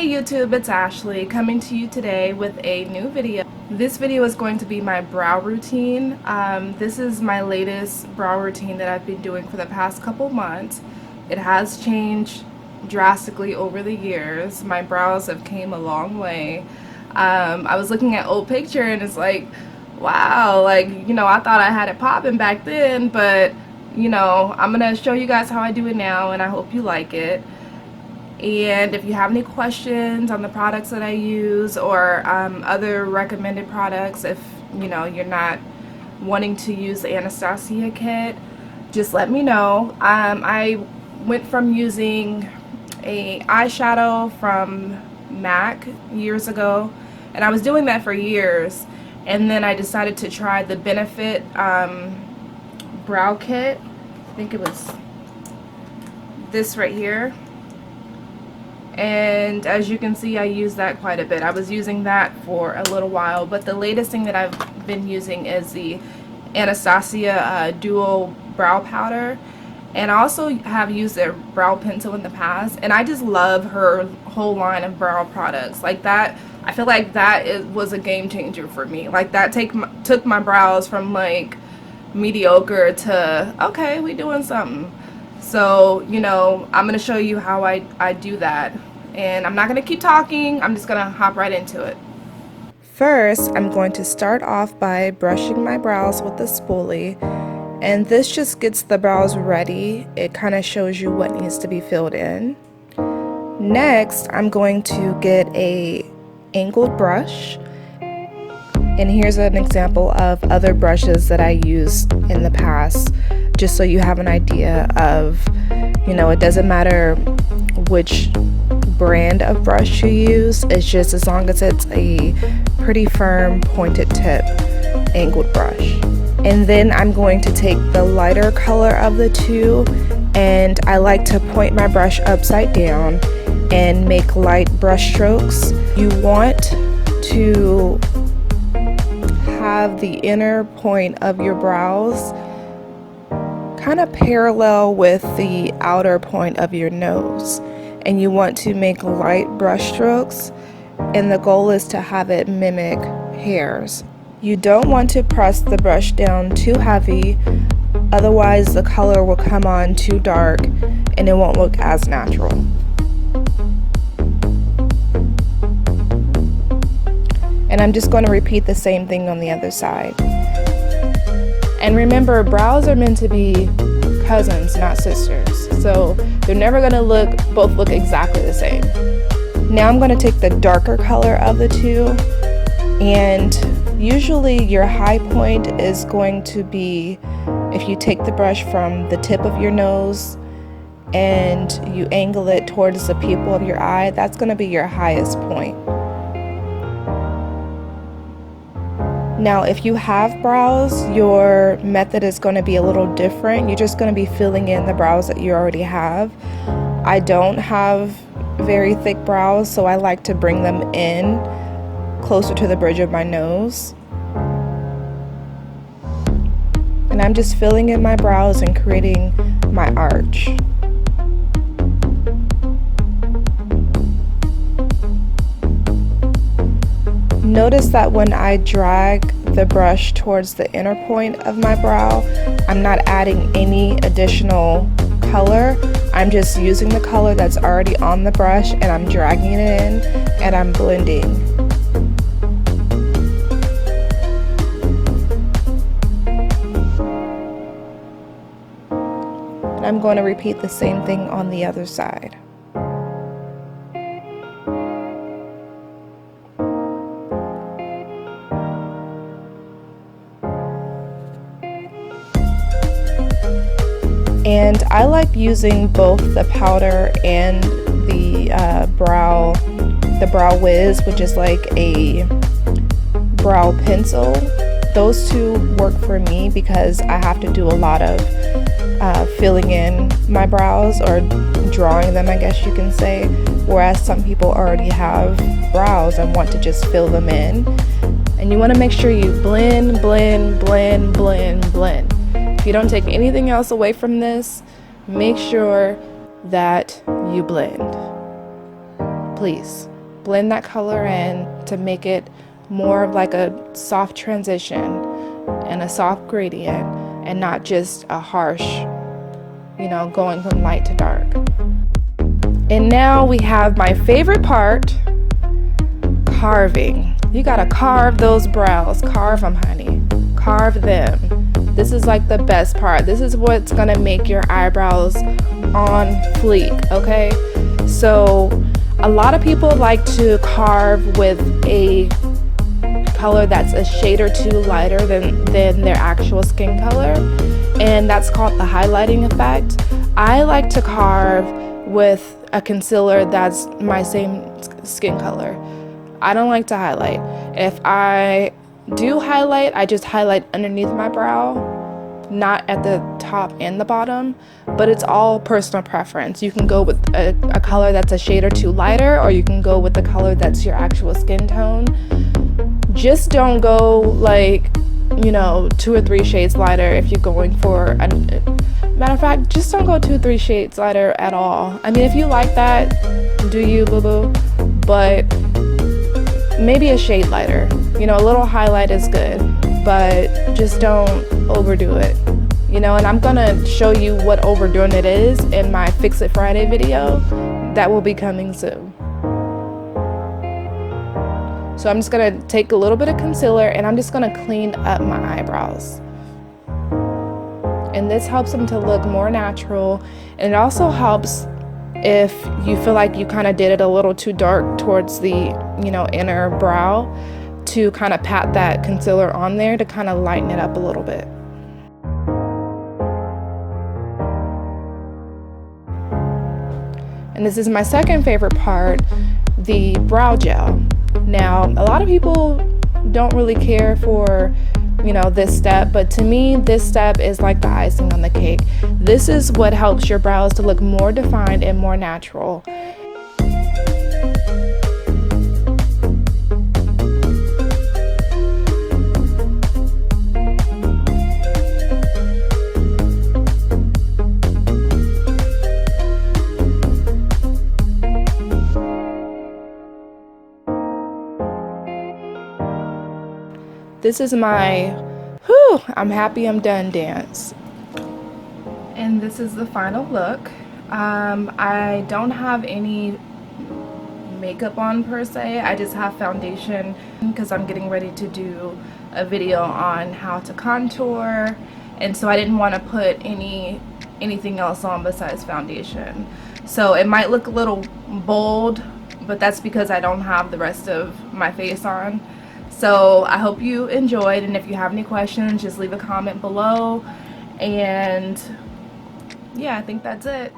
Hey YouTube, it's Ashley coming to you today with a new video. This video is going to be my brow routine. This is my latest brow routine that I've been doing for the past couple months. It has changed drastically over the years. My brows have came a long way. I was looking at old picture and it's like, wow, like, I thought I had it popping back then, but I'm gonna show you guys how I do it now and I hope you like it. And if you have any questions on the products that I use or other recommended products, if you're not wanting to use the Anastasia kit, just let me know. I went from using a eyeshadow from MAC years ago, and I was doing that for years, and then I decided to try the Benefit brow kit. I think it was this right here. And as you can see, I use that quite a bit. I was using that for a little while, but the latest thing that I've been using is the Anastasia Duo Brow Powder. And I also have used their brow pencil in the past, and I just love her whole line of brow products. Like that, I feel like that was a game changer for me. Like that took my brows from like mediocre to, okay, we doing something. So, I'm going to show you how I do that. And I'm not going to keep talking. I'm just going to hop right into it. First, I'm going to start off by brushing my brows with the spoolie. And this just gets the brows ready. It kind of shows you what needs to be filled in. Next, I'm going to get a angled brush. And here's an example of other brushes that I used in the past, just so you have an idea of, it doesn't matter which brand of brush you use, it's just as long as it's a pretty firm pointed tip angled brush. And then I'm going to take the lighter color of the two, and I like to point my brush upside down and make light brush strokes. You want to have the inner point of your brows kind of parallel with the outer point of your nose, and you want to make light brush strokes, and the goal is to have it mimic hairs. You don't want to press the brush down too heavy, otherwise the color will come on too dark and it won't look as natural. And I'm just going to repeat the same thing on the other side. And remember, brows are meant to be cousins, not sisters. So they're never going to both look exactly the same. Now I'm going to take the darker color of the two, and usually your high point is going to be, if you take the brush from the tip of your nose and you angle it towards the pupil of your eye, that's going to be your highest point. Now, if you have brows, your method is going to be a little different. You're just going to be filling in the brows that you already have. I don't have very thick brows, so I like to bring them in closer to the bridge of my nose. And I'm just filling in my brows and creating my arch. Notice that when I drag the brush towards the inner point of my brow, I'm not adding any additional color. I'm just using the color that's already on the brush, and I'm dragging it in and I'm blending. And I'm going to repeat the same thing on the other side. And I like using both the powder and the brow wiz, which is like a brow pencil. Those two work for me because I have to do a lot of filling in my brows, or drawing them, I guess you can say, whereas some people already have brows and want to just fill them in. And you want to make sure you blend, blend, blend, blend, blend. If you don't take anything else away from this, make sure that you blend. Please. blend that color in to make it more of like a soft transition and a soft gradient, and not just a harsh, you know, going from light to dark. And now we have my favorite part, carving. You gotta carve those brows. Carve them, honey. Carve them. This is like the best part. This is what's gonna make your eyebrows on fleek, okay? So a lot of people like to carve with a color that's a shade or two lighter than their actual skin color, and that's called the highlighting effect. I like to carve with a concealer that's my same skin color. I don't like to highlight. If I do highlight, I just highlight underneath my brow, not at the top and the bottom, but it's all personal preference. You can go with a color that's a shade or two lighter, or you can go with the color that's your actual skin tone. Just don't go like, you know, 2 or 3 shades lighter if you're going for a matter of fact, just don't go 2 or 3 shades lighter at all. I mean, if you like that, do you, boo-boo? But maybe a shade lighter. You know, a little highlight is good, but just don't overdo it. You know, and I'm gonna show you what overdoing it is in my Fix It Friday video that will be coming soon. So I'm just gonna take a little bit of concealer and I'm just gonna clean up my eyebrows. And this helps them to look more natural, and it also helps if you feel like you kind of did it a little too dark towards the, you know, inner brow, to kind of pat that concealer on there to kind of lighten it up a little bit. And this is my second favorite part, the brow gel. Now, a lot of people don't really care for, you know, this step, but to me, this step is like the icing on the cake. This is what helps your brows to look more defined and more natural. This is my, whew, I'm happy I'm done dance. And this is the final look. I don't have any makeup on per se. I just have foundation because I'm getting ready to do a video on how to contour, and so I didn't want to put anything else on besides foundation. So it might look a little bold, but that's because I don't have the rest of my face on. So I hope you enjoyed, and if you have any questions, just leave a comment below. And yeah, I think that's it.